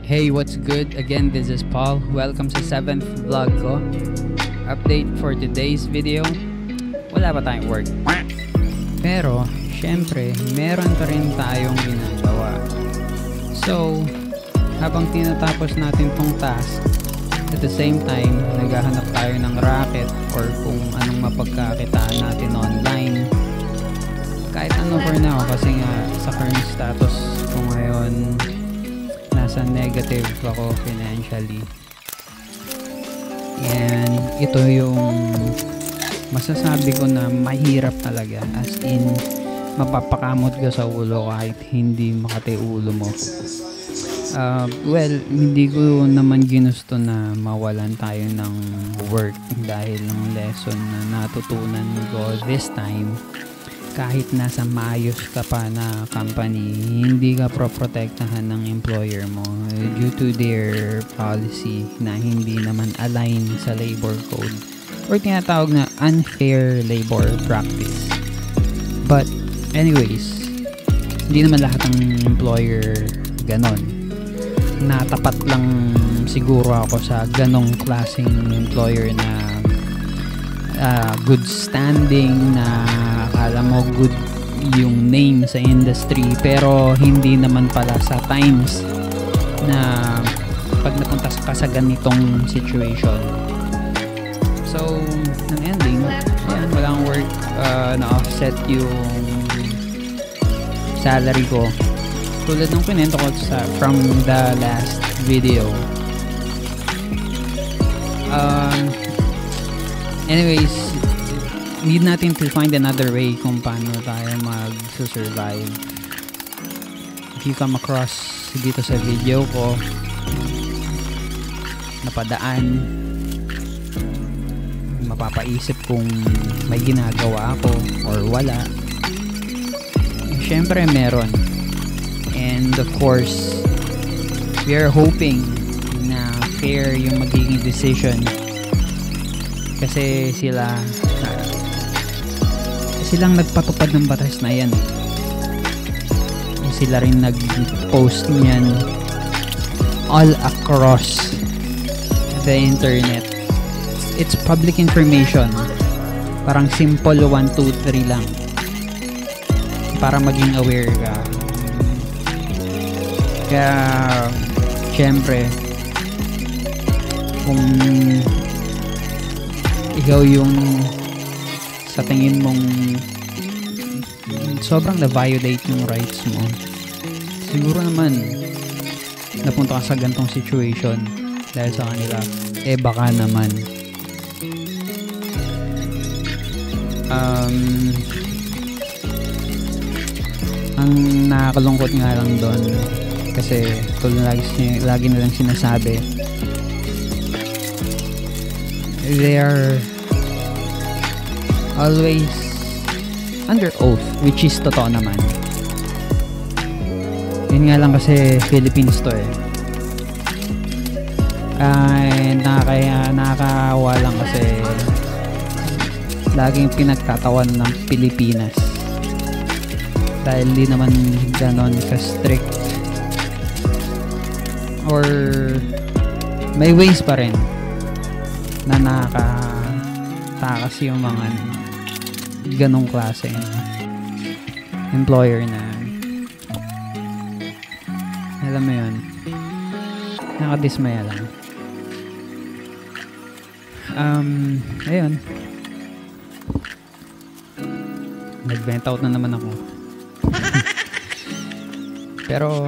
Hey, what's good? Again, this is Paul. Welcome sa 7th vlog ko. Update for today's video. Wala pa tayong work. Pero, syempre, meron pa rin tayong ginagawa. So, habang tinatapos natin tong task, at the same time, naghahanap tayo ng racket or kung anong mapagkakitaan natin online. Kahit ano for now, kasi nga sa current status ko ngayon, nasa negative ako financially. And ito yung masasabi ko na mahirap talaga, as in mapapakamot ka sa ulo kahit hindi makati ulo mo. Well, hindi ko naman ginusto na mawalan tayo ng work dahil ng lesson na natutunan ko this time. Kahit nasa maayos ka pa na company, hindi ka proprotektahan ng employer mo due to their policy na hindi naman align sa labor code or tinatawag na unfair labor practice. But anyways, hindi naman lahat ng employer ganon. Natapat lang siguro ako sa ganong klaseng employer na good standing, na akala mo good yung name sa industry pero hindi naman pala sa times na pag napunta ka sa ganitong situation. So, ang ending, ayan, walang work, na-offset yung salary ko. Tulad ng pinento ko from the last video. Anyways, need natin to find another way kung paano tayo mag-survive. If you come across dito sa video ko, napadaan, mapapaisip kung may ginagawa ako or wala. Siyempre meron. And of course, we are hoping na fair yung magiging decision. Kasi silang nagpatupad ng batas na yan. Sila rin nag-post niyan all across the internet. It's public information. Parang simple 1, 2, 3 lang para maging aware ka. Kaya syempre, kung ikaw yung sa tingin mong sobrang na-violate yung rights mo, siguro naman napunta ka sa gantong situation dahil sa kanila, baka naman ang nakakalungkot nga lang doon kasi tulad lagi nilang sinasabi, they are always under oath, which is totoo naman. Yun nga lang kasi Philippines to nakakawa lang kasi laging pinagtatawan ng Pilipinas dahil di naman ganon ka-strict or may ways pa rin na nakatakas yung mga ganong klase employer na alam mo yun, nakadismaya lang. Ayun, nag-vent out na naman ako. Pero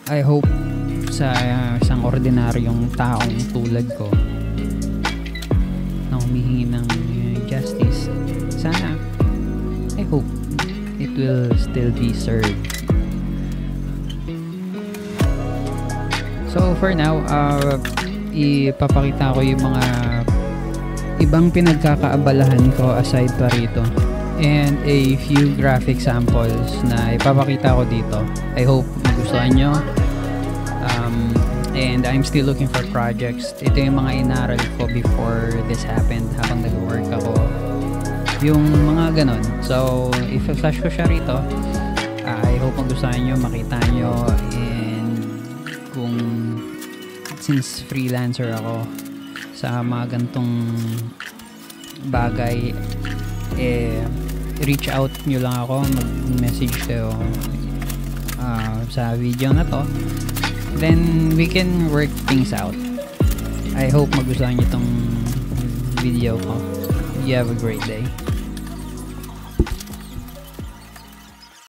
I hope sa isang ordinaryong taong tulad ko na humihingi ng justice, sana, I hope it will still be served. So for now, ipapakita ko yung mga ibang pinagkakaabalahan ko aside pa rito, and a few graphic samples na ipapakita ko dito. I hope magustuhan nyo. And I'm still looking for projects. Ito yung mga inaral ko before this happened habang nag-work ako, yung mga ganon. So if flash ko siya rito, I hope magustuhan nyo, makita nyo, and kung since freelancer ako sa mga gantong bagay, reach out nyo lang ako, mag-message kayo sa video na to, then we can work things out. I hope magustuhan nyo tong video ko. You have a great day.